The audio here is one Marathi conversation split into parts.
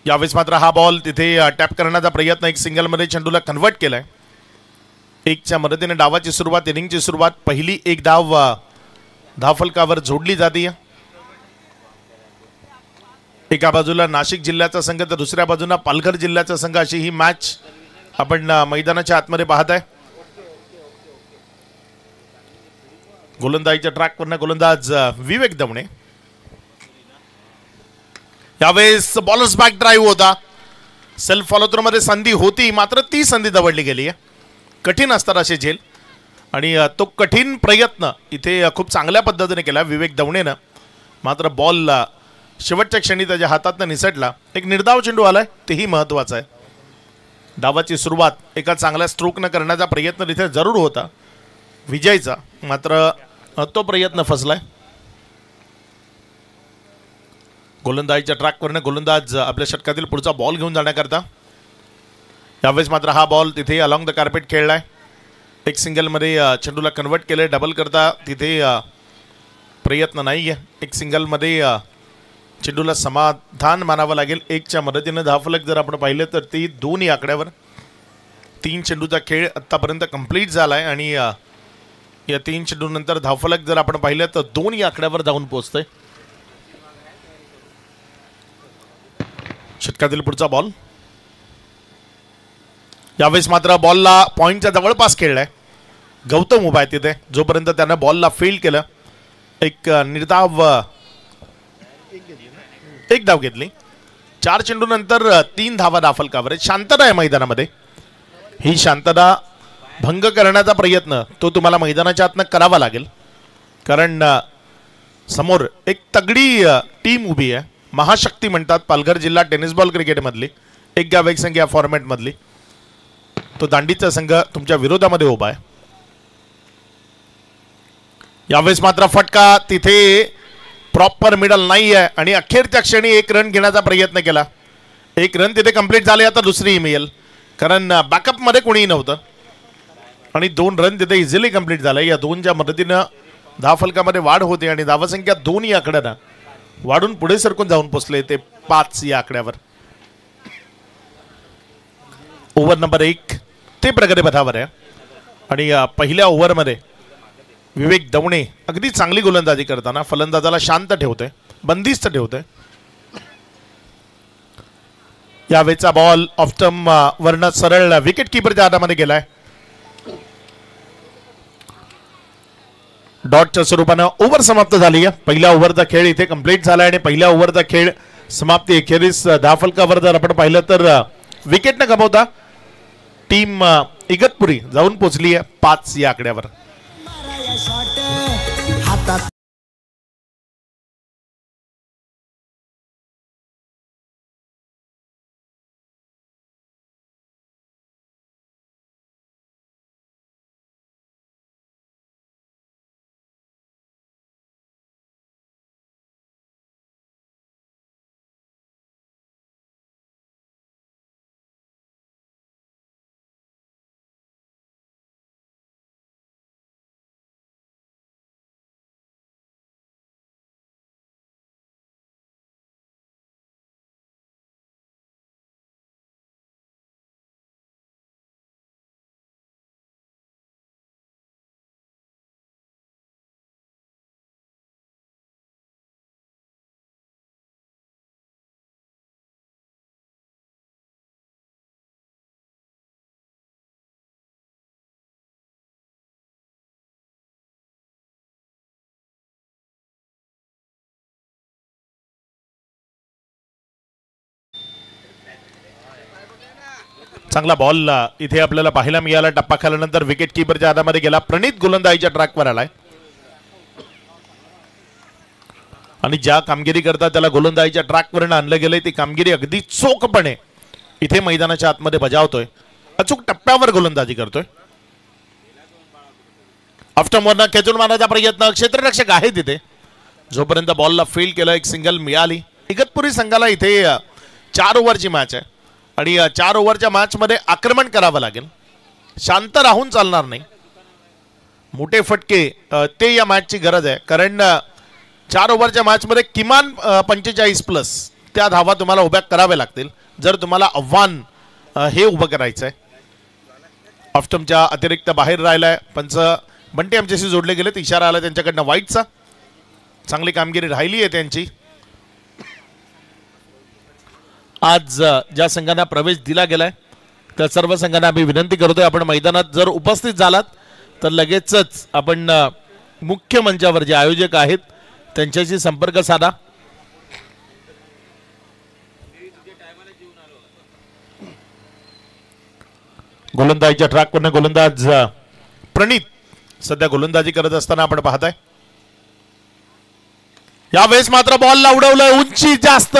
यावेळेस मात्र हा बॉल तिथे टॅप करण्याचा प्रयत्न, एक सिंगलमध्ये चेंडूला कन्वर्ट केलाय. एकच्या मदतीने डावाची सुरुवात, इनिंगची सुरुवात. पहिली एक धाव धावफलकावर जोडली जाते. एका बाजूला नाशिक जिल्ह्याचा संघ तर दुसऱ्या बाजूला पालघर जिल्ह्याचा संघ, अशी ही मॅच आपण मैदानाच्या आतमध्ये पाहत आहे. गोलंदाजीच्या ट्रॅकवरनं गोलंदाज विवेक दवणे. यावेळेस बॉलर्स बॅक ड्राईव्ह होता. सेल्फ फॉलो थ्रो मध्ये संधी होती, मात्र ती संधी दवडली गेली आहे. कठीण असतात असे झेल, आणि तो कठीण प्रयत्न इथे खूप चांगल्या पद्धतीने केला विवेक दवणेनं. मात्र बॉल शेवटच्या क्षणी त्याच्या हातातनं निसटला. एक निर्धाव चेंडू आलाय, तेही महत्वाचं आहे. डावाची सुरुवात एका चांगल्या स्ट्रोकनं करण्याचा प्रयत्न तिथे जरूर होता विजयचा, मात्र तो प्रयत्न फसलाय. गोलंदाजीच्या ट्रॅकवरनं गोलंदाज आपल्या षटकातील पुढचा बॉल घेऊन जाण्याकरता. यावेळेस मात्र हा बॉल तिथे अलॉंग द कार्पेट खेळलाय. एक सिंगलमध्ये चेंडूला कन्वर्ट केलंय. डबल करता तिथे प्रयत्न नाही आहे. एक सिंगलमध्ये चेंडूला समाधान मानावं लागेल. एकच्या मदतीनं धावफलक जर आपण पाहिलं तर ती 2 या आकड्यावर. 3 चेंडूचा खेळ आत्तापर्यंत कंप्लीट झाला आहे, आणि या 3 चेंडूनंतर धावफलक जर आपण पाहिलं तर 2 या आकड्यावर जाऊन पोहोचतंय. षटकातील पुढचा बॉल. यावेळेस मात्र बॉलला पॉइंटच्या जवळपास खेळलाय. गौतम उभा आहे तिथे. जोपर्यंत त्यानं बॉलला फील्ड केलं, एक निर्धाव एक धाव घेतली. 4 चेंडूनंतर 3 धावा धावफलकावर. शांतता आहे मैदानामध्ये. ही शांतता भंग करण्याचा प्रयत्न तो तुम्हाला मैदानाच्या आतनं करावा लागेल, कारण समोर एक तगडी टीम उभी आहे. महाशक्ती म्हणतात पालघर जिल्हा टेनिस बॉल क्रिकेटमधली, एक गाव एक संघ या फॉर्मॅटमधली. तो दांडीचा संघ तुमच्या विरोधामध्ये उभा आहे. यावेळेस मात्र फटका तिथे प्रॉपर मिडल नाही आहे, आणि अखेरच्या क्षणी 1 रन घेण्याचा प्रयत्न केला. 1 रन तिथे कंप्लीट झाले. आता दुसरी मिळेल, कारण बॅकअपमध्ये कोणीही नव्हतं, आणि 2 रन तिथे इझिली कंप्लीट झाले. या 2च्या मदतीनं धावफलकामध्ये वाढ होते, आणि धावसंख्या 2 या आकड्यानं वाढून पुढे सरकून जाऊन पोचले ते 5 या आकड्यावर. ओव्हर नंबर 1 ते प्रगतीपथावर आहे, आणि पहिल्या ओव्हरमध्ये विवेक दवणे अगदी चांगली गोलंदाजी करताना फलंदाजाला शांत ठेवते, बंदिस्त ठेवते. यावेळेचा बॉल ऑफ स्टंप वरनं सरळ विकेट किपरच्या हातामध्ये गेलाय. डॉटच्या स्वरूपानं ओव्हर समाप्त झाली आहे. पहिल्या ओव्हरचा खेळ इथे कंप्लीट झाला, आणि पहिल्या ओव्हरचा खेळ समाप्ती अखेरीस धावफलकावर जर आपण पाहिलं तर विकेट न गमावता टीम इगतपुरी जाऊन पोहोचली आहे 5 या आकड्यावर. चांगला बॉल इथे आपल्याला पाहायला मिळाला. टप्पा खाल्यानंतर विकेट कीपरच्या हातामध्ये गेला. प्रणित गोलंदाजीच्या ट्रॅकवर आलाय, आणि ज्या कामगिरी करता त्याला गोलंदाजीच्या ट्रॅकवरनं आणलं गेलंय ती कामगिरी अगदी चोखपणे इथे मैदानाच्या आतमध्ये बजावतोय. अचूक टप्प्यावर गोलंदाजी करतोय. ऑफस्टंपवरनं खेचून मारण्याचा प्रयत्न. क्षेत्ररक्षक आहे तिथे. जोपर्यंत बॉलला फील्ड केलं, एक सिंगल मिळाली. इगतपुरी संघाला इथे 4 ओव्हरची मॅच आहे, आणि 4 ओव्हरच्या मॅचमध्ये आक्रमण करावं लागेल. शांत राहून चालणार नाही. मोठे फटके ते या मॅचची गरज आहे, कारण 4 ओव्हरच्या मॅचमध्ये किमान 45+ त्या धावा तुम्हाला उभ्या कराव्या लागतील. जर तुम्हाला आव्हान हे उभं करायचं आहे. ऑफस्टमच्या अतिरिक्त बाहेर राहिलाय पंच बंटी आमच्याशी जोडले गेलेत. इशारा आला त्यांच्याकडनं वाईटचा. चांगली कामगिरी राहिली आहे त्यांची. आज ज्या संघांना प्रवेश दिला गेलाय त्या सर्व संघांना आम्ही विनंती करतोय, आपण मैदानात जर उपस्थित झालात तर लगेचच आपण मुख्य मंचावर जे आयोजक आहेत त्यांच्याशी संपर्क साधा. गोलंदाजीच्या ट्रॅकवरनं गोलंदाज प्रणित सध्या गोलंदाजी करत असताना आपण पाहताय. यावेळेस मात्र बॉलला उडवलंय. उंची जास्त,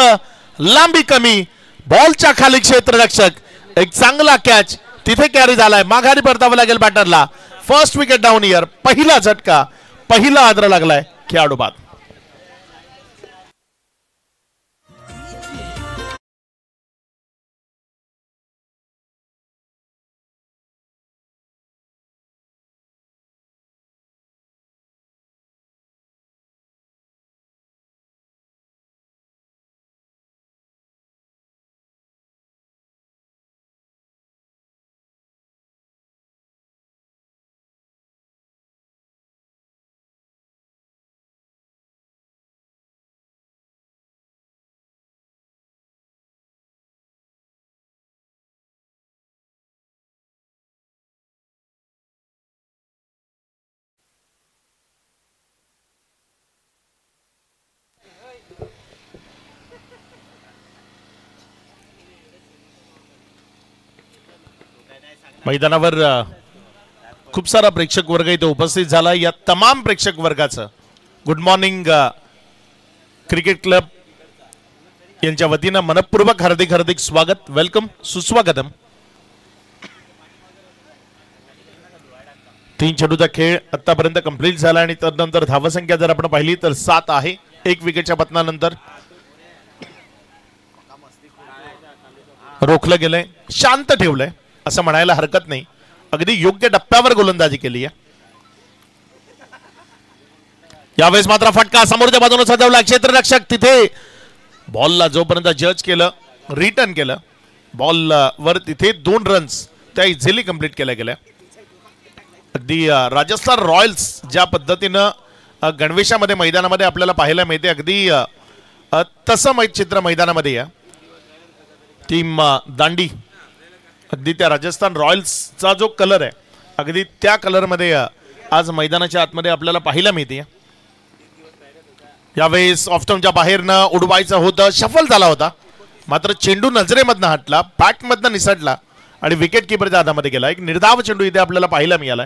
लांबी कमी, बॉलच्या खाली क्षेत्ररक्षक. एक चांगला कॅच तिथे कॅरी झालाय. माघारी परतावं लागेल बॅटरला. फर्स्ट विकेट डाऊन इयर. पहिला झटका, पहिला आदर लागलाय खेळाडू बाद. मैदानावर खूप सारा प्रेक्षक वर्ग इथे उपस्थित झाला. या तमाम प्रेक्षक वर्गाचं गुड मॉर्निंग क्रिकेट क्लब यांच्या वतीनं मनपूर्वक हार्दिक हार्दिक स्वागत, वेलकम, सुस्वागतम. 3 चेंडूचा खेळ आतापर्यंत कंप्लीट झाला आणि त्यानंतर धावसंख्या जर आपण पाहिली तर 7 आहे. 1 विकेटच्या पतनानंतर रोखलं गेलंय, शांत ठेवलंय असं म्हणायला हरकत नाही. अगदी योग्य टप्प्यावर गोलंदाजी केली आहे. यावेळेस मात्र फटका समोरच्या बाजूने सजवला. क्षेत्ररक्षक तिथे बॉलला जोपर्यंत जज केलं, रिटर्न केलं, बॉल वर तिथे 2 रन्स त्या इझिली कंप्लीट केल्या गेल्या. अगदी राजस्थान रॉयल्स ज्या पद्धतीनं गणवेशामध्ये मैदानामध्ये आपल्याला पाहायला मिळते, अगदी तसं चित्र मैदानामध्ये या टीम दांडी अगदी त्या राजस्थान रॉयल्सचा जो कलर आहे अगदी त्या कलरमध्ये आज मैदानाच्या आतमध्ये आपल्याला पाहायला मिळते. यावेळेस ऑफस्टमच्या बाहेरनं उडवायचं होतं, शफल झाला होता, मात्र चेंडू नजरेमधनं हटला, बॅटमधनं निसटला आणि विकेट किपरच्या हातामध्ये गेला. एक निर्धाव चेंडू इथे आपल्याला पाहायला मिळाला.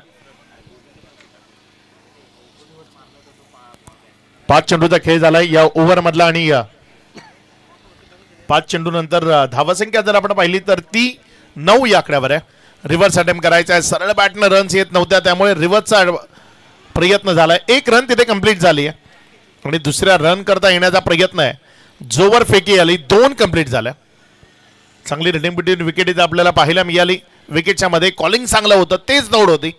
5 चेंडूचा खेळ झालाय या ओव्हर मधला आणि 5 चेंडू नंतर धावसंख्या जर आपण पाहिली तर ती 9 या आकड्यावर आहे. रिव्हर्स अटेम्प्ट करायचा आहे. सरळ बॅटनं रन्स येत नव्हत्या त्यामुळे रिव्हर्सचा प्रयत्न झालाय. 1 रन तिथे कंप्लीट झाली आहे आणि दुसऱ्या रन करता येण्याचा प्रयत्न आहे. जोवर फेकी आली 2 कंप्लीट झाल्या. चांगली रिडिंग बिटवीन विकेट इथे आपल्याला पाहायला मिळाली. विकेटच्या मध्ये कॉलिंग चांगलं होतं, तेच दौड होती.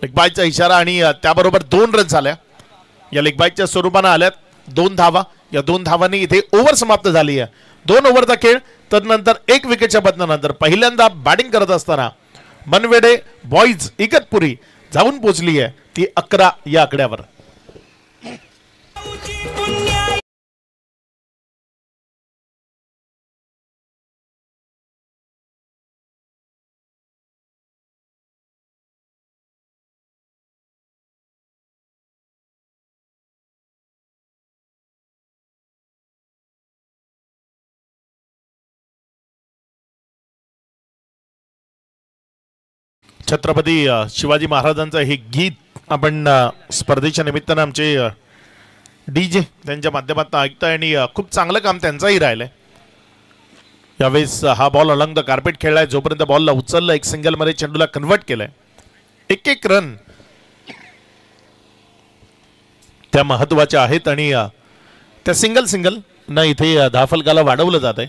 लेगबायचा इशारा आणि त्याबरोबर 2 रन झाल्या. या लेगबायच्या स्वरूपानं आल्यात 2 धावा. या 2 धावांनी इथे ओव्हर समाप्त झाली आहे. 2 ओव्हरचा खेळ. तदनंतर 1 विकेटच्या बदलानंतर पहिल्यांदा बॅटिंग करत असताना मनवेडे बॉईज इगतपुरी जाऊन पोहोचली आहे ती 11 या आकड्यावर. छत्रपती शिवाजी महाराजांचं हे गीत आपण स्पर्धेच्या निमित्तानं आमचे डीजे त्यांच्या माध्यमातून ऐकताय आणि खूप चांगलं काम त्यांचंही राहिलंय. यावेळेस हा बॉल अलॉंग द कार्पेट खेळलाय. जोपर्यंत बॉलला उचललं 1 सिंगल मध्ये चेंडूला कन्वर्ट केलंय. 1 रन त्या महत्वाच्या आहेत आणि त्या सिंगल न इथे धाफलकाला वाढवलं जात आहे.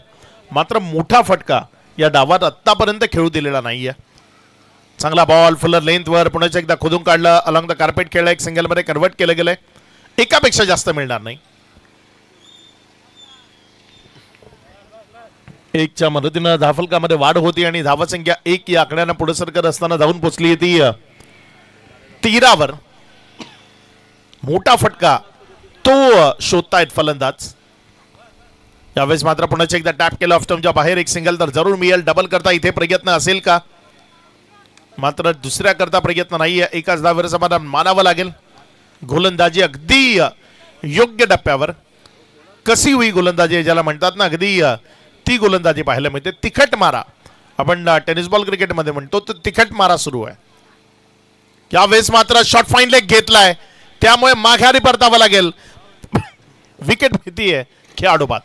मात्र मोठा फटका या डावात आत्तापर्यंत खेळू दिलेला नाहीये. चांगला बॉल फुलर लेंथवर पुन्हा एकदा खोदून काढलं. अलॉंग द कार्पेट खेळला. 1 सिंगल मध्ये कन्वर्ट केलं गेलंय. एकापेक्षा जास्त मिळणार नाही. 1च्या मदतीनं धावफलकामध्ये वाढ होती आणि धावसंख्या 1 या आकड्यानं पुढे सरकत असताना धावून पोहोचली ती 13 वर. मोठा फटका तो शोधतायत फलंदाज. यावेळेस मात्र पुन्हा एकदा टॅप केलं ऑफस्टंपच्या बाहेर. एक सिंगल तर जरूर मिळेल. डबल करता इथे प्रयत्न असेल का? मात्र दुसऱ्या करता प्रयत्न नाहीये. एकाच धावेवर समाधान मानावं लागेल. गोलंदाजी अगदी योग्य टप्प्यावर. कशी हुई गोलंदाजी ज्याला म्हणतात ना, अगदी ती गोलंदाजी पाहायला मिळते. तिखट मारा आपण टेनिस बॉल क्रिकेटमध्ये म्हणतो, तर तिखट मारा सुरू आहे. यावेळेस मात्र शॉर्ट फाईन लेग घेतलाय, त्यामुळे माघारी परतावं लागेल. विकेट भीतीये खेळाडू बाद.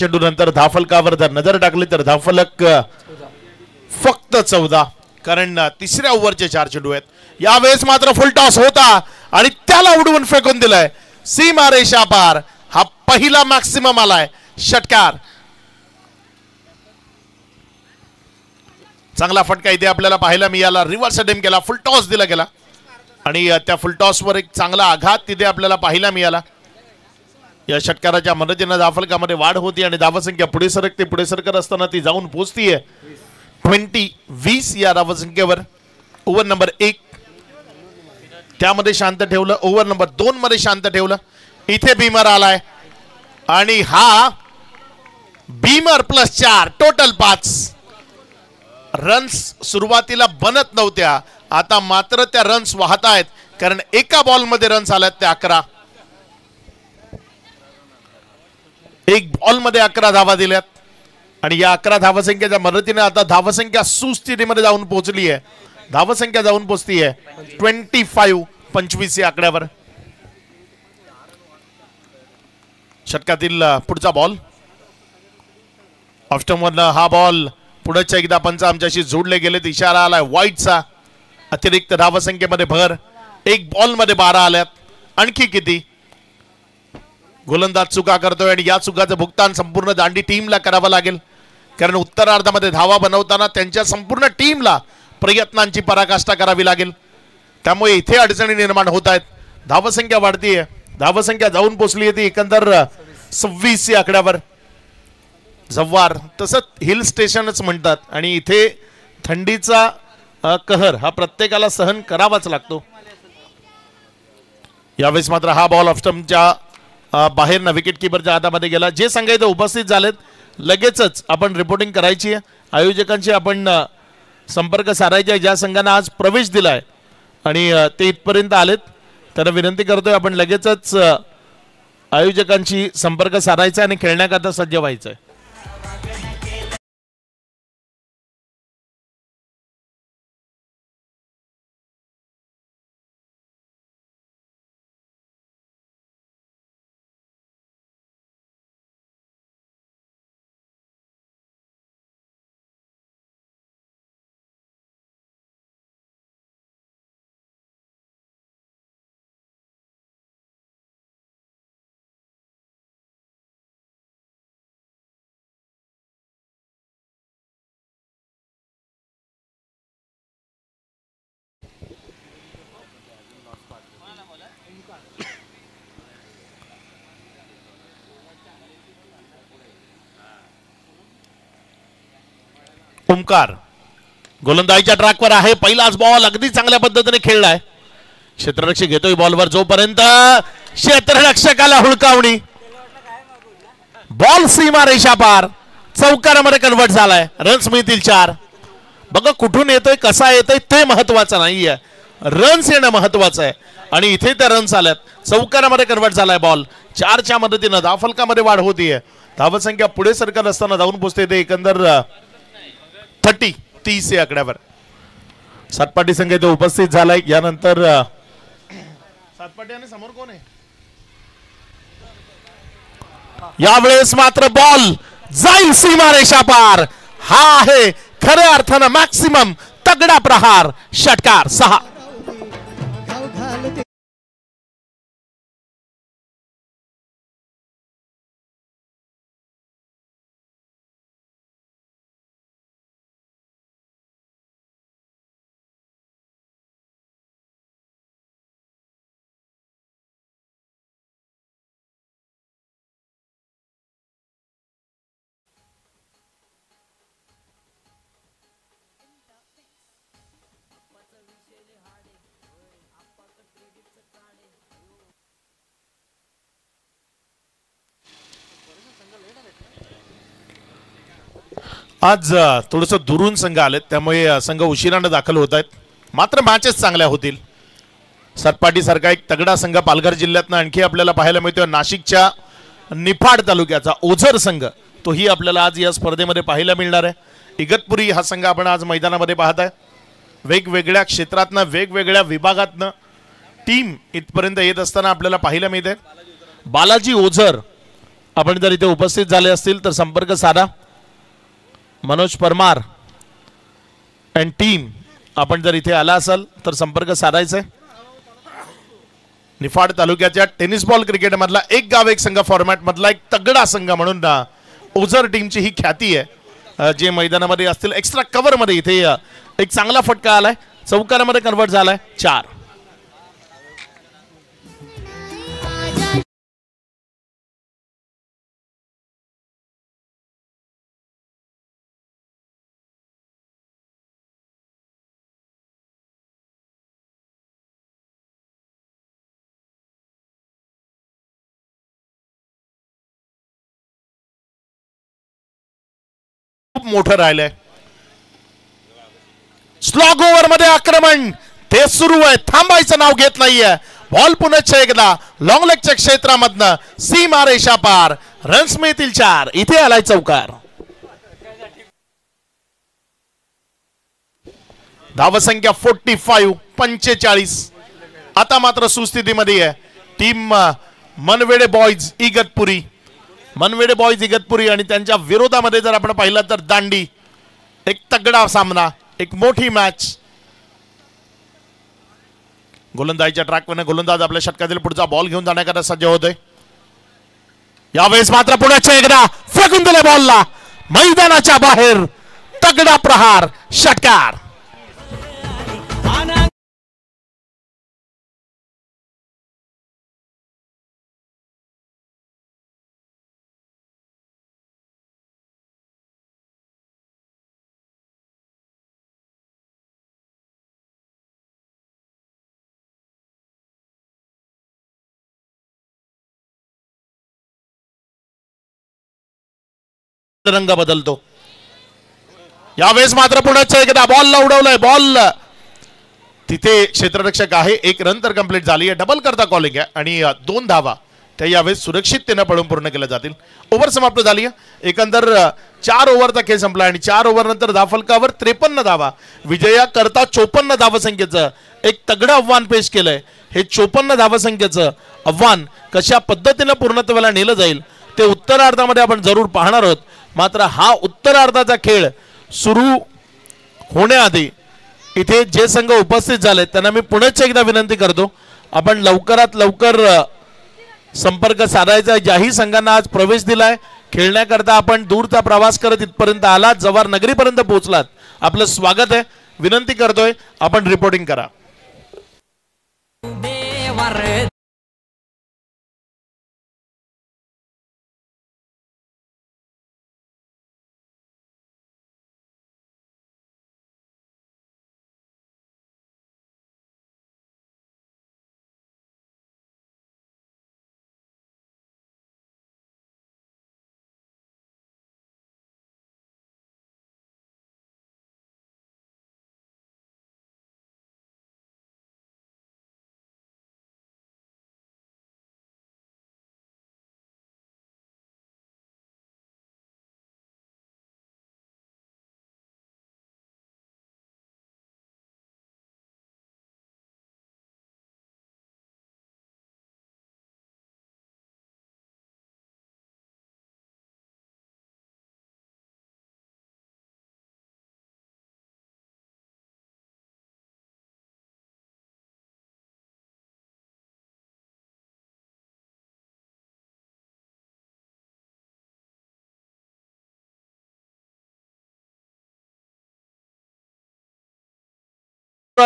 चेंडू नंतर धावफलकावर जर नजर टाकली तर धावफलक फक्त 14, कारण तिसऱ्या ओव्हरचे 4 चेंडू आहेत. यावेळेस मात्र फुल टॉस होता आणि त्याला उडवून फेकून दिलाय सीमा रेषा पार. हा पहिला मॅक्सिमम आलाय षटकार. चांगला फटका इथे आपल्याला पाहायला मिळाला. रिव्हर्स अटेम्प्ट केला, फुल टॉस दिला गेला आणि त्या फुल टॉस वर एक चांगला आघात तिथे आपल्याला पाहायला मिळाला. या षटकाराच्या मदतीने धावफलकामध्ये वाढ होती आणि धावसंख्या पुढे सरकत असताना ती जाऊन पोहोचतीये 20 या धावसंख्येवर. ओव्हर नंबर 1 त्यामध्ये शांत ठेवलं. ओव्हर नंबर 2 मध्ये शांत ठेवलं. इथे बीमर आलाय आणि हा बीमर +4 टोटल 5 रन्स सुरुवातीला बनत नव्हत्या, आता मात्र त्या रन्स वाहत आहेत, कारण एका बॉल मध्ये रन्स आल्यात त्या 11. एक बॉल मध्ये 11 धावा दिल्यात आणि या 11 धावसंख्येच्या मदतीने आता धावसंख्या सुस्थितीमध्ये जाऊन पोहोचली आहे. धावसंख्या जाऊन पोहोचती आहे 25 या आकड्यावर. षटकातील पुढचा बॉल ऑफस्टंपवरनं हा बॉल पुढच्या एकदा पंच आमच्याशी जोडले गेलेत. इशारा आलाय वाईटचा. अतिरिक्त धावसंख्येमध्ये भर. एक बॉल मध्ये 12 आल्यात. आणखी किती? गोलंदाज चुका करतोय आणि या चुकाचं भुगतान संपूर्ण दांडी टीमला करावं लागेल, कारण उत्तरार्धामध्ये धावा बनवताना त्यांच्या संपूर्ण टीमला प्रयत्नांची पराकाष्ठा करावी लागेल. त्यामुळे इथे अडचणी निर्माण होत आहेत. धावसंख्या वाढतीये. धावसंख्या जाऊन पोहोचली आहे ती एकंदर 26 या आकड्यावर. जव्हार तसंच हिल स्टेशनच म्हणतात आणि इथे थंडीचा कहर हा प्रत्येकाला सहन करावाच लागतो. यावेळेस मात्र हा बॉल ऑफस्टंपच्या बाहेर ना विकेट किपरच्या हातामध्ये गेला. जे संघ उपस्थित झालेत लगेचच आपण रिपोर्टिंग करायची आहे. आयोजकांशी आपण संपर्क साधायचा आहे. ज्या संघांना आज प्रवेश दिलाय आणि ते इथपर्यंत आलेत त्यांना विनंती करतोय आपण लगेचच आयोजकांशी संपर्क साधायचा आणि खेळण्याकरता सज्ज व्हायचंय. ओमकार गोलंदाजीच्या ट्रॅकवर आहे. पहिलाच बॉल अगदी चांगल्या पद्धतीने खेळलाय. क्षेत्ररक्षक घेतोय बॉलवर, जोपर्यंत क्षेत्ररक्षकाला हुलकावणी. बॉल सीमा रेषा पार. चौकारामध्ये कन्वर्ट झालाय, रन्स मिळतील 4. बघा कुठून येतोय, कसा येतोय ते महत्वाचं नाहीये, रन्स येणं महत्वाचं आहे. आणि इथे त्या रन्स आल्यात, चौकारामध्ये कन्वर्ट झालाय बॉल. 4च्या मदतीनं धावफलकामध्ये वाढ होतीये. धावसंख्या पुढे सरकत असताना धावून पोहोचते ते एकंदर 30 या आकड्यावर. सातपाटी संघ इथे उपस्थित झालाय. यानंतर सातपाटी आणि समोर कोण आहे यावेळेस मात्र बॉल जाईल सीमारेषा पार. हा आहे खऱ्या अर्थानं मॅक्सिमम तगडा प्रहार. षटकार 6. आज थोडंसं दुरून संघ आलेत, त्यामुळे संघ उशिरानं दाखल होत आहेत. मात्र मॅचेस चांगल्या होतील. सातपाटी सारखा एक तगडा संघ पालघर जिल्ह्यातनं आणखी आपल्याला पाहायला मिळतोय. नाशिकच्या निफाड तालुक्याचा ओझर संघ तोही आपल्याला आज या स्पर्धेमध्ये पाहायला मिळणार आहे. इगतपुरी हा संघ आपण आज मैदानामध्ये पाहत आहे. वेगवेगळ्या क्षेत्रातनं वेगवेगळ्या विभागातनं टीम इथपर्यंत येत असताना आपल्याला पाहायला मिळते. बालाजी ओझर आपण जर इथे उपस्थित झाले असतील तर संपर्क साधा. मनोज परमार अँड टीम आपण जर इथे आला असाल तर संपर्क साधायचा आहे. निफाड तालुक्याच्या टेनिस बॉल क्रिकेट मधला एक गाव एक संघ फॉर्मॅट मधला एक तगडा संघ म्हणून ओझर टीमची ही ख्याती आहे. जे मैदानामध्ये असतील एक्स्ट्रा कव्हर मध्ये इथे एक चांगला फटका आलाय, चौकारामध्ये कन्वर्ट झालाय 4. खूप मोठं राहिलंय. स्लॉग ओव्हर मध्ये आक्रमण ते सुरू आहे, थांबायचं नाव घेत नाहीये. बॉल पुन्हा एकदा लॉंग लेगच्या क्षेत्रामधनं सीमा रेषा पार. रन्स मिळतील 4. इथे आलाय चौकार. धावसंख्या 45. आता मात्र सुस्थितीमध्ये आहे team Manvede boys Igatpuri. Manvede boys Igatpuri आणि त्यांच्या विरोधामध्ये जर आपण पाहिलं तर दांडी. एक तगडा सामना, एक मोठी मॅच. गोलंदाजीच्या ट्रॅकवर गोलंदाज आपल्या षटकातील पुढचा बॉल घेऊन जाण्याकरता सज्ज होतोय. यावेळेस मात्र पुण्याच्या एकदा फेकून दिले बॉलला मैदानाच्या बाहेर. तगडा प्रहार. षटकार. रंग बदलतो. यावेळेस मात्र पुण्याच्या एकदा बॉलला उडवलाय. बॉल तिथे क्षेत्ररक्षक आहे. 1 रन तर कंप्लीट झाली आहे. डबल करता कॉलिंग आहे आणि 2 धावा त्या यावेळेस सुरक्षिततेने पळून पूर्ण केल्या जातील. ओव्हर समाप्त झाली आहे. एकंदर 4 ओव्हरचा खेळ संपला आणि 4 ओव्हर नंतर धावफलकावर 53 धावा. विजया करता 54 धावसंख्येचं एक तगडं आव्हान पेश केलंय. हे 54 धावसंख्येचं आव्हान कशा पद्धतीने पूर्णत्वाला नेलं जाईल ते उत्तरार्धामध्ये आपण जरूर पाहणार आहोत. मात्र हा उत्तरार्धाचा खेळ सुरू होण्याआधी इथे जे संघ उपस्थित झाले त्यांना मी पुन्हा एकदा विनंती करतो, आपण लवकरात लवकर संपर्क साधायचा. ज्याही संघांना आज प्रवेश दिलाय खेळण्याकरता आपण दूरचा प्रवास करत इथपर्यंत आलात, जव्हार नगरीपर्यंत पोहोचलात, आपलं स्वागत आहे. विनंती करतोय आपण रिपोर्टिंग करा.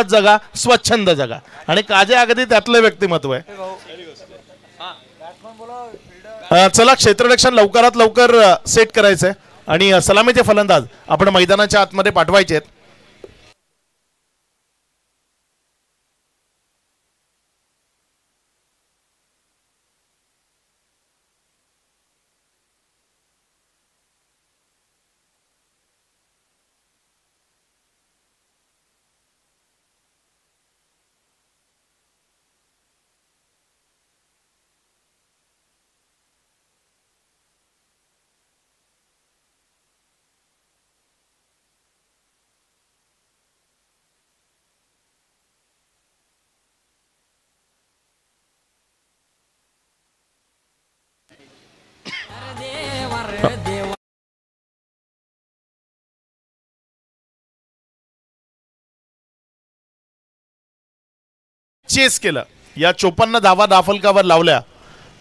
जगा, स्वच्छंद जगा. आणि काजे अगदी त्यातलं व्यक्तिमत्व आहे. चला क्षेत्ररक्षण लवकरात लवकर सेट करायचंय आणि सलामीचे फलंदाज आपण मैदानाच्या आतमध्ये पाठवायचे आहेत. चेस केलं. या 54 धावा दाफलकावर लावल्या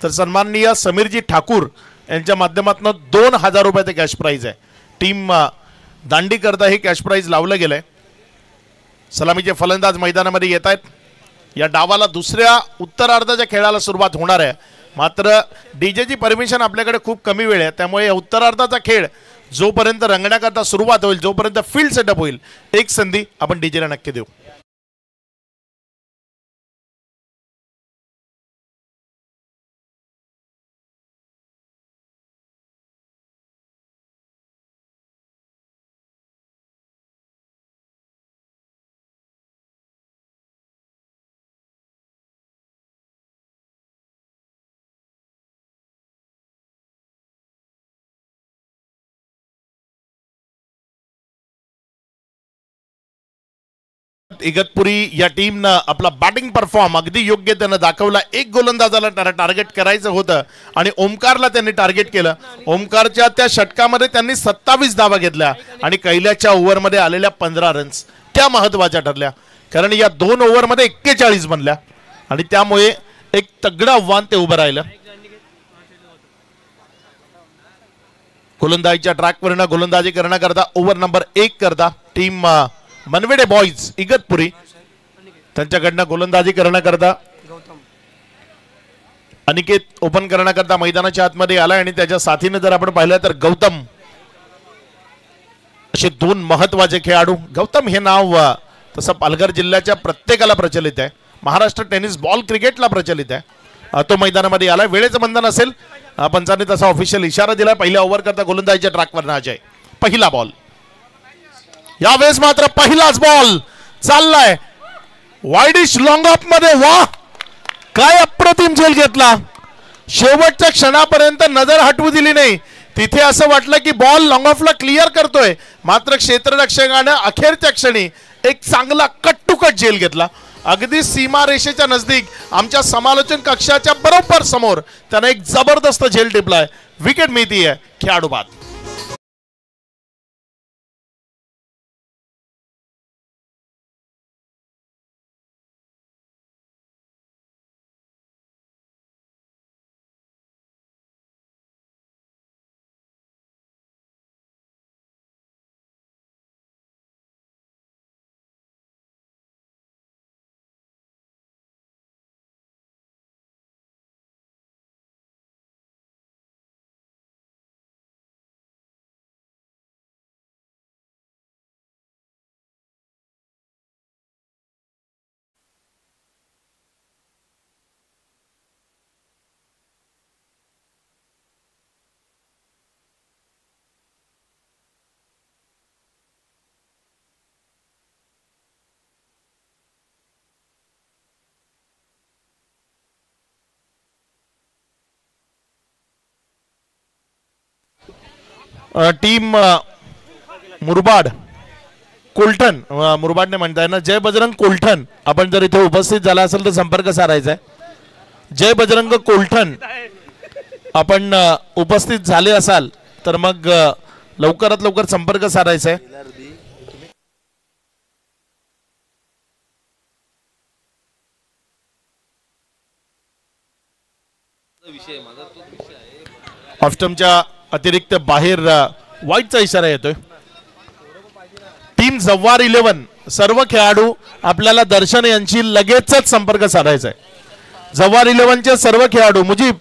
तर सन्माननीय समीरजी ठाकूर यांच्या माध्यमातून 2000 रुपयाचे कॅश प्राइज आहे. टीम दांडी करता हे कॅश प्राइज लावलं गेलंय. सलामीचे फलंदाज मैदानामध्ये येत आहेत. या डावाला दुसऱ्या उत्तरार्धाच्या खेळाला सुरुवात होणार आहे. मात्र डीजेची परमिशन आपल्याकडे खूप कमी वेळ आहे, त्यामुळे या उत्तरार्धाचा खेळ जोपर्यंत रंगण्याकरता सुरुवात होईल, जोपर्यंत फील्ड सेटअप होईल, एक संधी आपण डीजेला नक्की देऊ. इगतपुरी या टीमनं आपला बॅटिंग परफॉर्म अगदी योग्य त्यानं दाखवला. एक गोलंदाजाला टार्गेट करायचं होतं आणि ओमकारला त्यांनी टार्गेट केलं. ओमकारच्या त्या षटकामध्ये त्यांनी 27 धावा घेतल्या आणि कैल्याच्या ओव्हरमध्ये आलेल्या 15 रन्स त्या महत्वाच्या ठरल्या, कारण या 2 ओव्हरमध्ये 41 बनल्या आणि त्यामुळे एक तगडं आव्हान ते उभं राहिलं. गोलंदाजीच्या ट्रॅकवरनं गोलंदाजी करण्याकरता ओव्हर नंबर 1 करता टीम मनवेडे बॉयज इगतपुरी त्यांच्याकडनं गोलंदाजी करण्याकरता अनिकेत ओपन करण्याकरता मैदानाच्या आतमध्ये आलाय आणि त्याच्या साथीने जर आपण पाहिलं तर गौतम, असे 2 महत्वाचे खेळाडू. गौतम हे नाव तसं पालघर जिल्ह्याच्या प्रत्येकाला प्रचलित आहे, महाराष्ट्र टेनिस बॉल क्रिकेटला प्रचलित आहे. तो मैदानामध्ये आलाय. वेळेचं बंधन असेल, पंचांनी तसा ऑफिशियल इशारा दिला. पहिल्या ओव्हर करता गोलंदाजीच्या ट्रॅकवर अजय. पहिला बॉल, यावेळेस मात्र पहिलाच बॉल चाललाय वाईडिश लॉंग ऑफ मध्ये. वा, काय अप्रतिम झेल घेतला. शेवटच्या क्षणापर्यंत नजर हटवू दिली नाही. तिथे असं वाटलं की बॉल लॉंग ऑफला क्लिअर करतोय, मात्र क्षेत्ररक्षकाने अखेरच्या क्षणी एक चांगला कट टू कट झेल घेतला. अगदी सीमारेषेच्या नजदीक आमच्या समालोचन कक्षाच्या बरोबर समोर त्याने एक जबरदस्त झेल टिपलाय. विकेट मिळतीये खेळाडू बाद. टीम मुरबाड कोल्ठन, मुरबाडने म्हणताय ना, जय बजरंग कोल्ठन, आपण जर इथे उपस्थित झाला असेल तर संपर्क साधायचा आहे. जय बजरंग कोल्ठन आपण उपस्थित झाले असाल तर मग लवकरात लवकर संपर्क साधायचा आहे. ऑफस्टमच्या अतिरिक्त बाहेर वाईटचा इशारा येतोय. टीम जव्हार 11 सर्व खेळाडू आपल्याला दर्शन यांची लगेचच संपर्क साधायचा आहे. जव्हार 11चे सर्व खेळाडू मुजीब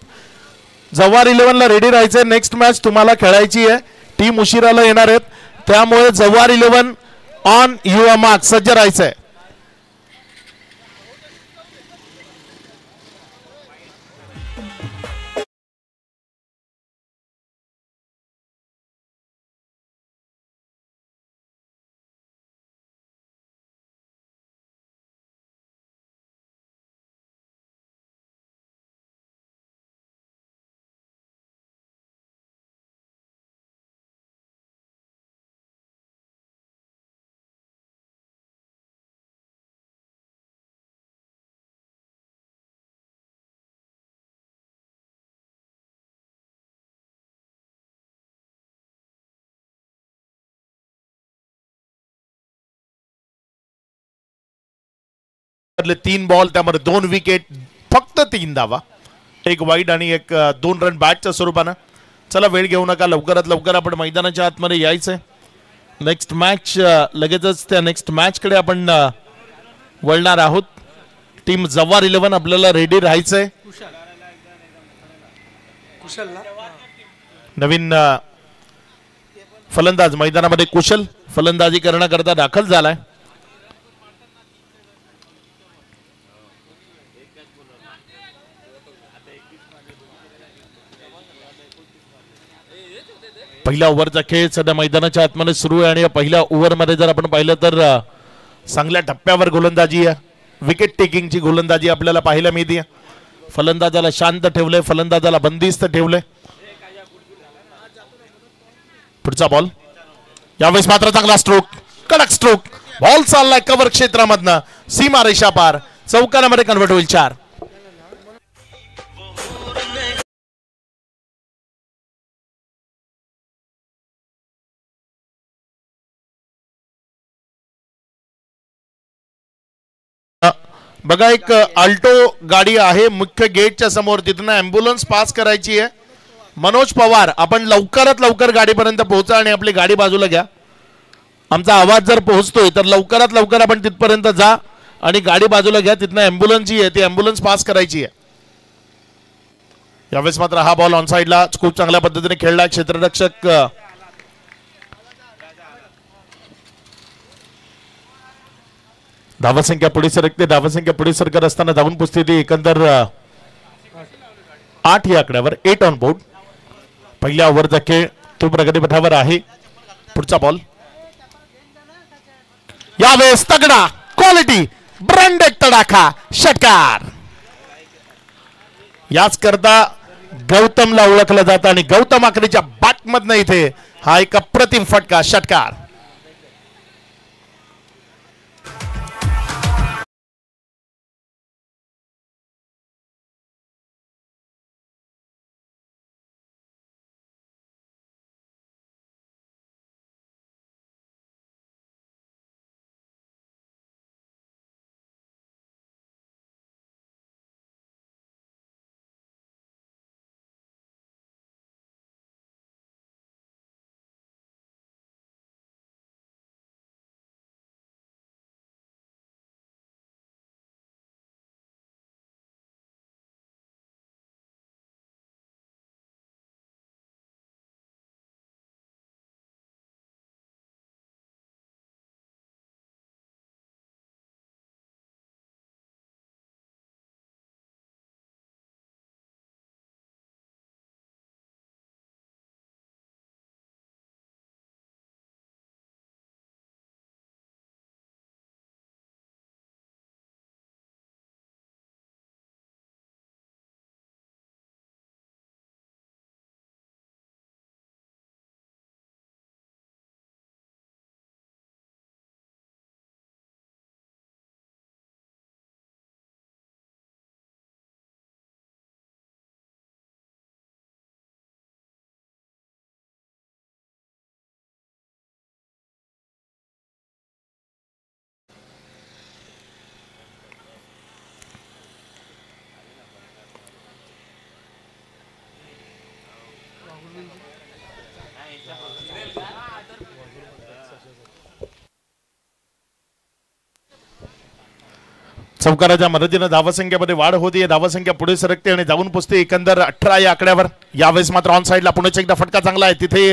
जव्हार 11ला रेडी राहायचंय. नेक्स्ट मॅच तुम्हाला खेळायची आहे. टीम उशिराला येणार आहेत, त्यामुळे जव्हार 11 ऑन युअर मार्क सज्ज राहायचंय. तीन बॉल, त्यामध्ये 2 विकेट, फक्त 3 धावा, 1 वाईड आणि 2 रन बॅटच्या स्वरूपानं. चला वेळ घेऊ नका, लवकरात लवकर आपण मैदानाच्या आतमध्ये यायचंय. नेक्स्ट मॅच लगेचच त्या नेक्स्ट मॅचकडे आपण वळणार आहोत. टीम जव्हार 11 आपल्याला रेडी राहायचंय. नवीन फलंदाज मैदानामध्ये कुशल फलंदाजी करण्याकरता दाखल झालाय. पहिल्या ओव्हरचा खेळ सध्या मैदानाच्या आतमध्ये सुरू आहे आणि या पहिल्या ओव्हरमध्ये जर आपण पाहिलं तर चांगल्या टप्प्यावर गोलंदाजी आहे. विकेट टेकिंगची गोलंदाजी आपल्याला पाहायला मिळते. फलंदाजाला शांत ठेवलंय, फलंदाजाला बंदिस्त ठेवलंय. पुढचा बॉल, यावेळेस मात्र चांगला स्ट्रोक, कडक स्ट्रोक, बॉल चाललाय कव्हर क्षेत्रामधनं, सीमा रेषा पार, चौकारामध्ये कन्वर्ट होईल 4. बघा एक आल्टो गाडी आहे मुख्य गेटच्या समोर, तिथून ॲम्ब्युलन्स पास करायची आहे. मनोज पवार, आपण लवकरात लवकर गाडीपर्यंत पोहोचा आणि आपली गाडी बाजूला घ्या. आमचा आवाज जर पोहोचतोय तर लवकरात लवकर आपण तिथपर्यंत जा आणि गाडी बाजूला घ्या. तिथनं ॲम्ब्युलन्स जी आहे ती ॲम्ब्युलन्स पास करायची आहे. यावेळेस मात्र हा बॉल ऑन साईडला खूप चांगल्या पद्धतीने खेळला. क्षेत्ररक्षक धावसंख्या पुढे सरकते, धावसंख्या पुढे सरकत असताना धावून पुस्ती एकंदर 8 या आकड्यावर, 8 ऑन बोर्ड. पहिल्या ओव्हरचा खेळ तो प्रगतीपथावर आहे. पुढचा बॉल, यावेळेस तगडा क्वालिटी ब्रँडेड तडाखा, षटकार. याच करता गौतमला ओळखलं जातं आणि गौतम आकरीच्या बॅटमधनं इथे हा एक अप्रतिम फटका, षटकार. चौकाराच्या मदतीनं धावसंख्येमध्ये वाढ होती. धावसंख्या पुढे सरकते आणि जाऊन पोचते एकंदर 18 या आकड्यावर. यावेळेस मात्र ऑन साईडला पुण्याचा एकदा फटका चांगला आहे. तिथे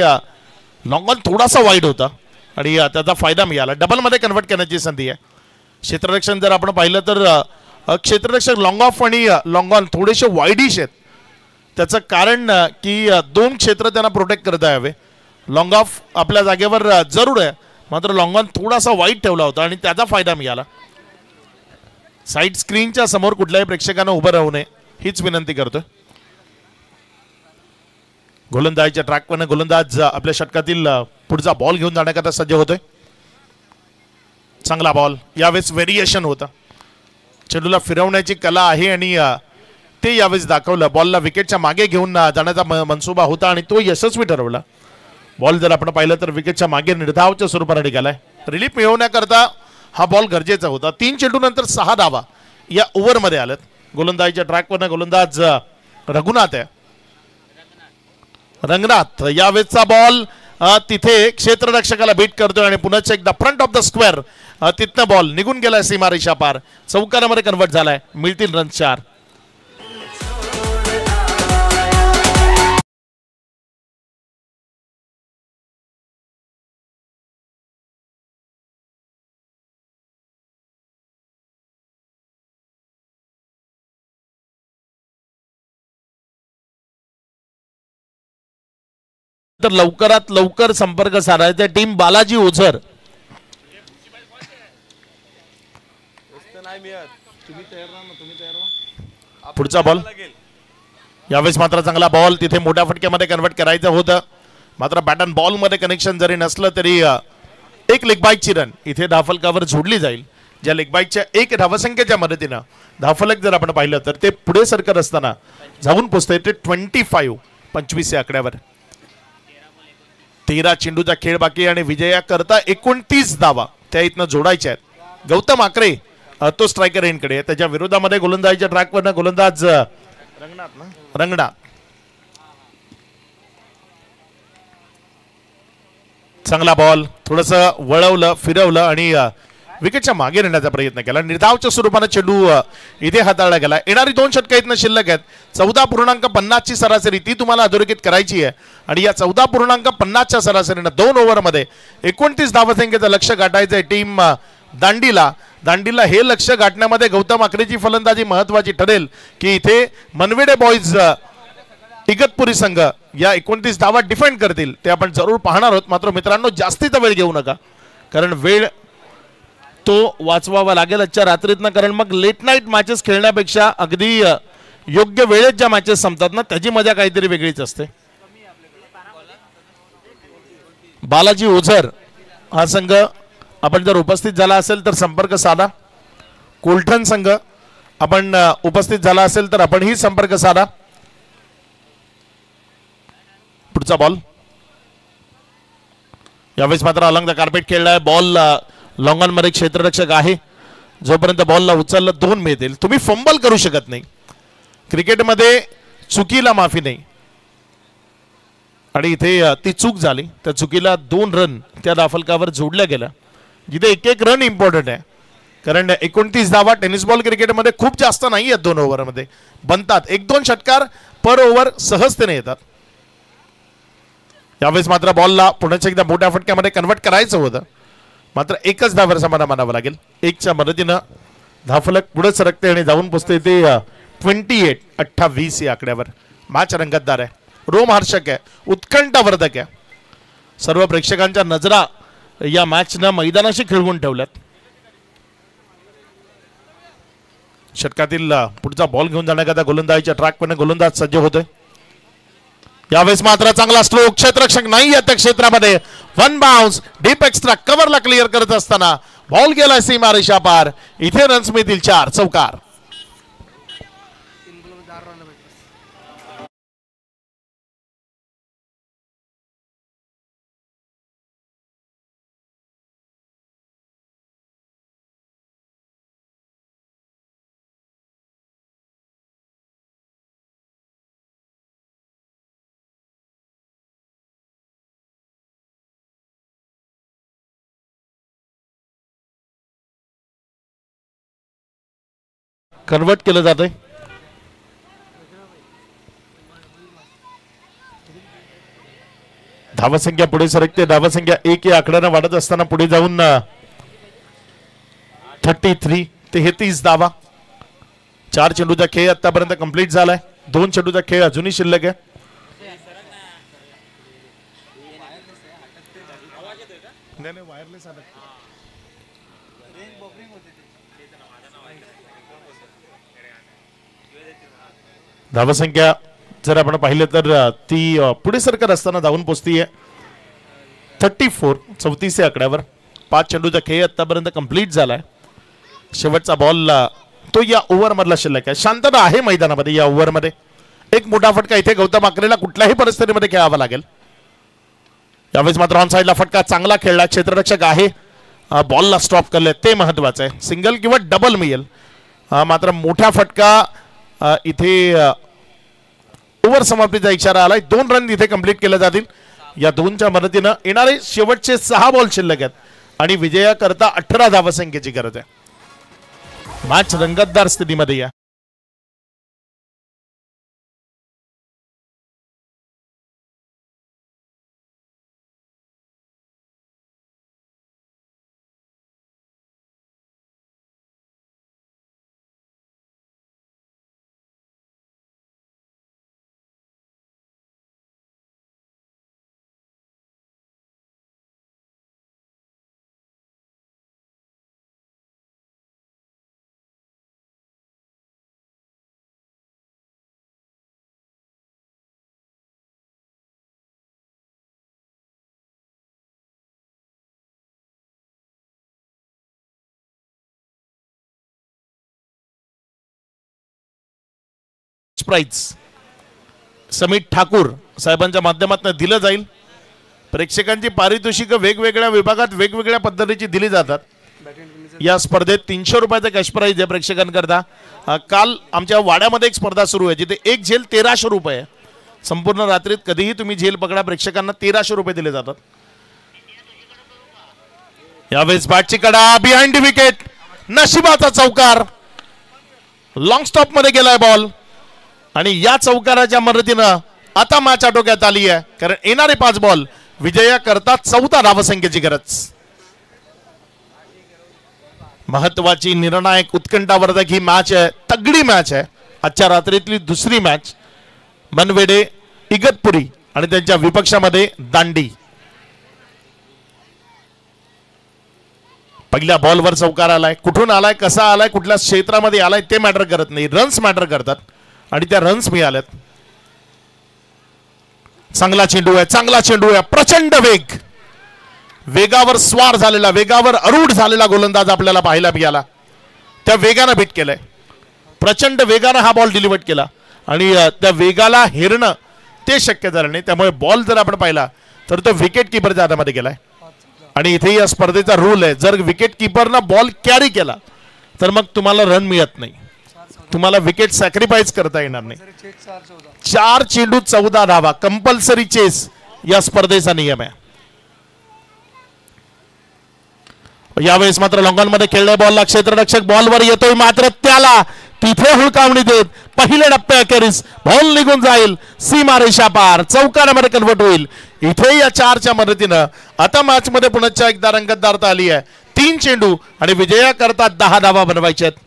लॉंग ऑन थोडासा वाईड होता आणि त्याचा फायदा मिळाला. डबलमध्ये कन्वर्ट करण्याची संधी आहे. क्षेत्ररक्षण जर आपण पाहिलं तर क्षेत्ररक्षक लॉंग ऑफ आणि लॉंग ऑन थोडेसे वाईडिश आहेत. त्याचं कारण की दोन क्षेत्र त्यांना प्रोटेक्ट करता यावे. लॉंग ऑफ आपल्या जागेवर जरूर आहे, मात्र लॉंग ऑन थोडासा वाईड ठेवला होता आणि त्याचा फायदा मिळाला. साईड स्क्रीनच्या समोर कुठल्याही प्रेक्षकांना उभं राहू नये हीच विनंती करतोय. गोलंदाजीच्या ट्रॅकवरनं गोलंदाज आपल्या षटकातील पुढचा बॉल घेऊन जाण्याकरता सज्ज होतोय. चांगला बॉल. यावेळेस व्हेरिएशन होतं. चेंडूला फिरवण्याची कला आहे आणि ते यावेळेस दाखवलं. बॉलला विकेटच्या मागे घेऊन जाण्याचा मनसुबा होता आणि तो यशस्वी ठरवला. बॉल जर आपण पाहिलं तर विकेटच्या मागे निर्धावच्या स्वरूपाने निघालाय. रिलीफ मिळवण्याकरता हा बॉल गरजेचा होता. 3 चेंडूनंतर 6 धावा या ओव्हरमध्ये आल्यात. गोलंदाजीच्या ट्रॅकवरनं गोलंदाज रघुनाथ आहे. रंगनाथ. यावेळेसचा बॉल तिथे क्षेत्ररक्षकाला बीट करतोय आणि पुन्हा एकदा फ्रंट ऑफ द स्क्वेअर तिथनं बॉल निघून गेलाय सीमारेषा पार. चौकारामध्ये कन्वर्ट झालाय. मिळतील रन 4. तर लवकरात लवकर संपर्क साधायचा. टीम बालाजी ओझर. पुढचा बॉल. यावेळेस मात्र चांगला बॉल. तिथे मोठ्या फटक्यामध्ये कन्वर्ट करायचं होतं, मात्र बॅट अँड बॉल मध्ये कनेक्शन जरी नसलं तरी एक लेग बाईकची रन इथे धावफलकावर जोडली जाईल. ज्या लेग बाईकच्या एक धावसंख्येच्या मदतीनं धावफलक जर आपण पाहिलं तर ते पुढे सरकत असताना जाऊन पोचतंय ते 25 या आकड्यावर. 13 चेंडूचा खेळ बाकी आणि विजया करता 29 धावा त्या इथनं जोडायच्या आहेत. गौतम आकरे तो स्ट्रायकर एंडकडे. त्याच्या विरोधामध्ये गोलंदाजीच्या ट्रॅकवरनं गोलंदाज रंगनाथ. चांगला बॉल. थोडस वळवलं, फिरवलं आणि विकेटच्या मागे नेण्याचा प्रयत्न केला. निर्धावच्या स्वरूपाने चेंडू इथे हाताळला गेला. येणारी 2 षटकं इथनं शिल्लक आहेत. 14.50 ची सरासरी ती तुम्हाला अधोरेखित करायची आहे आणि या 14.50च्या सरासरीनं 2 ओव्हरमध्ये 29 धावसंख्येचं लक्ष्य गाठायचं आहे टीम दांडीला. हे लक्ष्य गाठण्यामध्ये गौतम आकरेची फलंदाजी महत्वाची ठरेल की इथे मनवेडे बॉईज इगतपुरी संघ या 29 धावा डिफेंड करतील ते आपण जरूर पाहणार आहोत. मात्र मित्रांनो जास्तीचा वेळ घेऊ नका, कारण वेळ तो वाचवावा लागेल आजच्या रात्रीतनं. कारण मग लेट नाईट मॅचेस खेळण्यापेक्षा अगदी योग्य वेळेत ज्या मॅचेस संपतात ना त्याची मजा काहीतरी वेगळीच असते. बालाजी ओझर हा संघ आपण जर उपस्थित झाला असेल तर संपर्क साधा. कोलठण संघ आपण उपस्थित झाला असेल तर आपणही संपर्क साधा. पुढचा बॉल. यावेळेस मात्र अलॉंग द कार्पेट खेळलाय. बॉल लॉंग ऑन मध्ये क्षेत्ररक्षक आहे. जोपर्यंत बॉलला उचललं 2 मिळतील. तुम्ही फंबल करू शकत नाही. क्रिकेटमध्ये चुकीला माफी नाही आणि इथे ती चूक झाली. त्या चुकीला 2 रन त्या धावफलकावर जोडल्या गेल्या, जिथे एक रन इम्पॉर्टंट आहे. कारण 29 धावा टेनिस बॉल क्रिकेटमध्ये खूप जास्त नाही आहेत. 2 ओव्हरमध्ये बनतात. 1-2 षटकार पर ओव्हर सहजतेने येतात. यावेळेस मात्र बॉलला पुन्हा एकदा मोठ्या फटक्यामध्ये कन्वर्ट करायचं होतं, मात्र एकच धावर समाधान मानावं लागेल. 1च्या मदतीनं धावफलक पुढे सरकते आणि जाऊन पोचते ते 28 या आकड्यावर. मॅच रंगतदार आहे, रोमहर्षक आहे, उत्कंठावर्धक आहे. सर्व प्रेक्षकांच्या नजरा या मॅचनं मैदानाशी खिळवून ठेवल्यात. षटकातील पुढचा बॉल घेऊन जाण्याकरता गोलंदाजीच्या ट्रॅकवरनं गोलंदाज सज्ज होतोय. यावेळेस मात्र चांगला स्ट्रोक. क्षेत्ररक्षक नाही त्या क्षेत्रामध्ये. 1 बाउन्स डीप एक्स्ट्रा कव्हरला क्लिअर करत असताना बॉल गेला सीमारेषा पार. इथे रन्स मिळतील 4. चौकार. कन्वर्ट केलं जातंय. धावसंख्या पुढे सरकते. धावसंख्या 1 या आकड्यानं वाढत असताना पुढे जाऊन 33 धावा. 4 चेंडूचा खेळ आतापर्यंत कंप्लीट झालाय. 2 चेंडूचा खेळ अजूनही शिल्लक आहे. धावसंख्या जर आपण पाहिलं तर ती पुढे सरकत असताना धावून पोचतीये 34. 34 आकड्यावर. 5 चेंडूचा खेळ आतापर्यंत कंप्लीट झालाय. शेवटचा बॉल तो या ओव्हर मधला शिल्लक आहे. शांतता आहे मैदानामध्ये. या ओव्हर मध्ये एक मोठा फटका इथे गौतम आकरेला कुठल्याही परिस्थितीमध्ये खेळावा लागेल. यावेळेस मात्र ऑन साइडला फटका चांगला खेळला. क्षेत्ररक्षक आहे, बॉलला स्टॉप करले ते महत्वाचं आहे. सिंगल किंवा डबल मिळेल. मात्र मोठा फटका इथे ओव्हर समाप्तीचा इशारा आलाय. 2 रन इथे कंप्लीट केले जातील. या 2च्या मदतीनं येणारे शेवटचे 6 बॉल शिल्लक आहेत आणि विजयाकरता 18 धावसंख्येची गरज आहे. मॅच रंगतदार स्थितीमध्ये आहे. प्राइज समीर ठाकूर साहेबांच्या माध्यमातून दिलं जाईल. प्रेक्षकांची पारितोषिक वेगवेगळ्या विभागात वेगवेगळ्या पद्धतीची दिली जातात. या स्पर्धेत 300 रुपयाचा कॅश प्राइज आहे प्रेक्षकांकरता. काल आमच्या वाड्यामध्ये एक स्पर्धा सुरू आहे जिथे एक झेल 1300 रुपये. संपूर्ण रात्रीत कधीही तुम्ही झेल पकडा, प्रेक्षकांना 1300 रुपये दिले जातात. यावेळेस बॅटची कडा बिहाइंड विकेट. नशिबाचा चौकार. लॉंग स्टॉप मध्ये गेलाय बॉल आणि या चौकाराच्या मदतीनं आता मॅच आटोक्यात आली आहे. कारण येणारे 5 बॉल विजयाकरता 14 धावसंख्येची गरज. महत्वाची निर्णायक उत्कंठावर्धक ही मॅच आहे. तगडी मॅच आहे. आजच्या रात्रीतली दुसरी मॅच. मनवेडे इगतपुरी आणि त्यांच्या विपक्षामध्ये दांडी. पहिल्या बॉलवर चौकार आलाय. कुठून आलाय, कसा आलाय, कुठल्या क्षेत्रामध्ये आलाय ते मॅटर करत नाही. रन्स मॅटर करतात आणि त्या रन्स मिळाल्यात. चांगला चेंडू आहे, चांगला चेंडू आहे. प्रचंड वेग. वेगावर स्वार झालेला, वेगावर अरूढ झालेला गोलंदाज आपल्याला पाहायला मिळाला. त्या वेगानं बीट केलंय. प्रचंड वेगानं हा बॉल डिलिव्हर केला आणि त्या वेगाला हेरणं ते शक्य झालं नाही. त्यामुळे बॉल जर आपण पाहिला तर तो विकेट किपरच्या हातामध्ये गेलाय. आणि इथे या स्पर्धेचा रूल आहे, जर विकेट किपरनं बॉल कॅरी केला तर मग तुम्हाला रन मिळत नाही. तुम्हाला विकेट सॅक्रिफाईस करता येणार नाही. 4 चेंडू 14 धावा. कंपल्सरी चेस या स्पर्धेचा नियम आहे. यावेळेस मात्र लॉंगॉन मध्ये खेळलाय बॉलला. क्षेत्ररक्षक बॉलवर येतोय मात्र त्याला तिथे हुलकावणी देत पहिल्या टप्प्याखेरीस बॉल निघून जाईल. सीमा रेषा पार. चौकारामध्ये कन्वर्ट होईल. इथे या 4च्या मदतीनं आता मॅच मध्ये पुन्हा एकदा रंगतदारता आली आहे. 3 चेंडू आणि विजयाकरता 10 धावा बनवायच्या आहेत.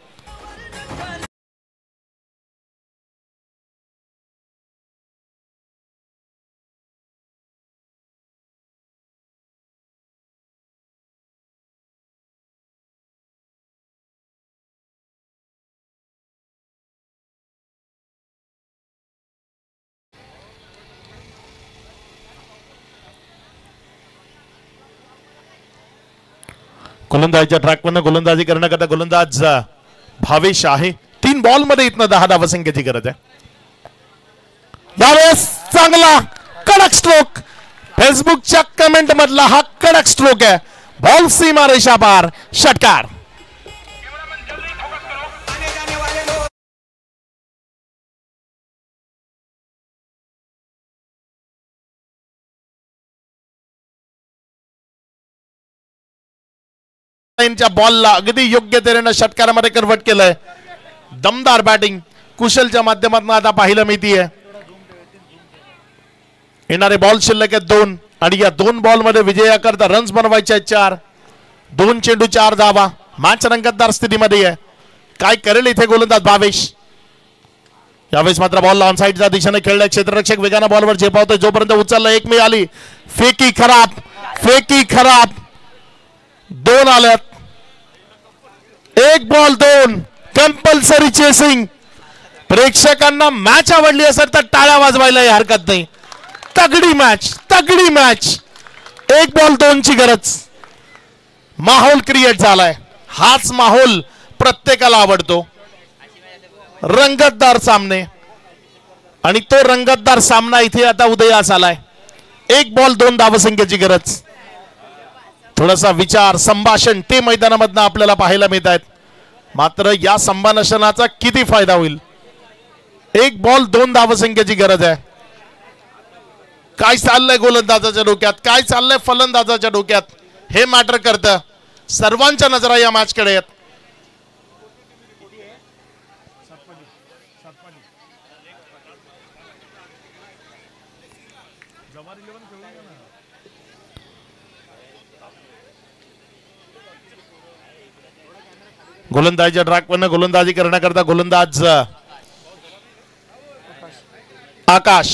गोलंदाजीच्या ट्रॅकवरनं गोलंदाजी करण्याकरता गोलंदाज भावेश आहे. 3 बॉल मध्ये इथनं 10 धावसंख्येची गरज आहे. यावेळेस चांगला कडक स्ट्रोक. फेसबुकच्या कमेंट मधला हा कडक स्ट्रोक आहे. बॉल सीमा रेषा पार. षटकार. बॉलला अगदी योग्य तऱ्हेनं षटकारामध्ये कन्वर्ट केलंय. दमदार बॅटिंग कुशलच्या माध्यमातून आता पाहायला मिळतीये. येणारे बॉल शिल्लक आहेत 2 आणि या 2 बॉल मध्ये विजयाकरता रन्स बनवायचे आहेत 4. 2 चेंडू 4 धावा. मॅच रंगतदार स्थितीमध्ये आहे. काय करेल इथे गोलंदाज भावेश. यावेळेस मात्र बॉल ऑन साईडच्या दिशेने खेळलाय. क्षेत्ररक्षक वेगाने बॉलवर झेपावतोय. जोपर्यंत उचलला 1 मिळाली. फेकी खराब. 2 आल्यात. 1 बॉल 2 कंपल्सरी चेसिंग. प्रेक्षकांना मॅच आवडली असेल तर टाळ्या वाजवायला हरकत नाही. तगडी मॅच 1 बॉल 2 ची गरज. माहोल क्रिएट झालाय. हाच माहोल प्रत्येकाला आवडतो. रंगतदार सामने आणि तो रंगतदार सामना इथे आता उदयास आलाय. 1 बॉल 2 धावसंख्येची गरज. थोडासा विचार संभाषण ते मैदानामधनं आपल्याला पाहायला मिळत आहेत. मात्र या संभाषणाचा किती फायदा होईल. 1 बॉल 2 धावसंख्येची गरज आहे. काय चाललंय गोलंदाजाच्या डोक्यात, काय चाललंय फलंदाजाच्या डोक्यात हे मॅटर करतं. सर्वांच्या नजरा या मॅच कडे आहेत. गोलंदाजीच्या ट्रॅकवरनं गोलंदाजी करण्याकरता गोलंदाज आकाश.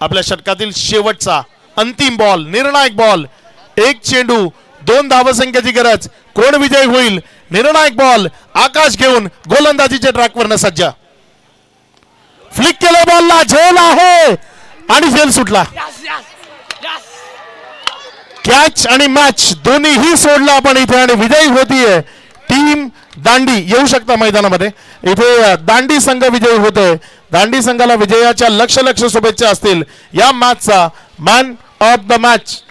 आपल्या षटकातील शेवटचा अंतिम बॉल, निर्णायक बॉल. 1 चेंडू 2 धावसंख्येची गरज. कोण विजय होईल. निर्णायक बॉल आकाश घेऊन गोलंदाजीच्या ट्रॅकवरनं सज्ज. फ्लिक केलं बॉलला. झेल आहे आणि झेल सुटला. कॅच आणि मॅच दोन्हीही सोडला आपण इथे आणि विजयी होतीये टीम दांडी. येऊ शकता मैदानामध्ये. इथे दांडी संघ विजयी होतोय. दांडी संघाला विजयाच्या लक्ष शुभेच्छा असतील. या मॅचचा man of the match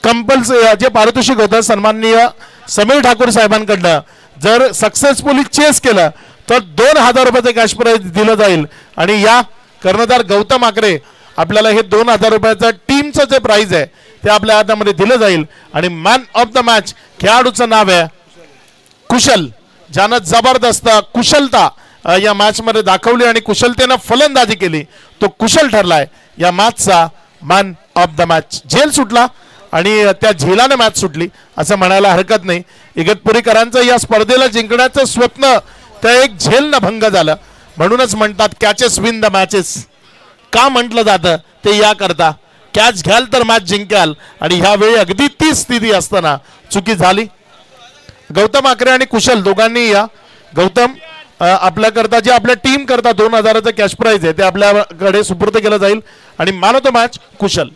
compulsory जे पारितोषिक होतं सन्माननीय समीर ठाकूर साहेबांकडनं जर सक्सेसफुली चेस केलं तर 2000 रुपयाचे कॅश प्राइज दिलं जाईल. आणि या कर्णधार गौतम आकरे आपल्याला हे 2000 रुपयाचं टीमचं जे प्राइज आहे ते आपल्या हातामध्ये दिलं जाईल. आणि मॅन ऑफ द मॅच खेळाडूचं नाव आहे कुशल, ज्यानं जबरदस्त कुशलता या मॅच मध्ये दाखवली आणि कुशलतेनं फलंदाजी केली. तो कुशल ठरलाय या मॅचचा मॅन ऑफ द मॅच. झेल सुटला आणि त्या झेलाने मॅच सुटली असं म्हणायला हरकत नाही. इगतपुरीकरांचं या स्पर्धेला जिंकण्याचं स्वप्न त्या एक झेलनं भंग झालं. म्हणूनच म्हणतात कॅचेस विन द मॅचेस. का म्हटलं जातं ते या करता कॅच घ्याल तर मॅच जिंकाल. आणि ह्या वेळी अगदी तीच स्थिती असताना चुकी झाली. गौतम आकरे आणि कुशल दोघांनी या. गौतम आपल्याकरता जे आपल्या टीम करता 2000चं कॅश प्राइज आहे ते आपल्याकडे सुपूर्द केलं जाईल. आणि man of the match Kushal.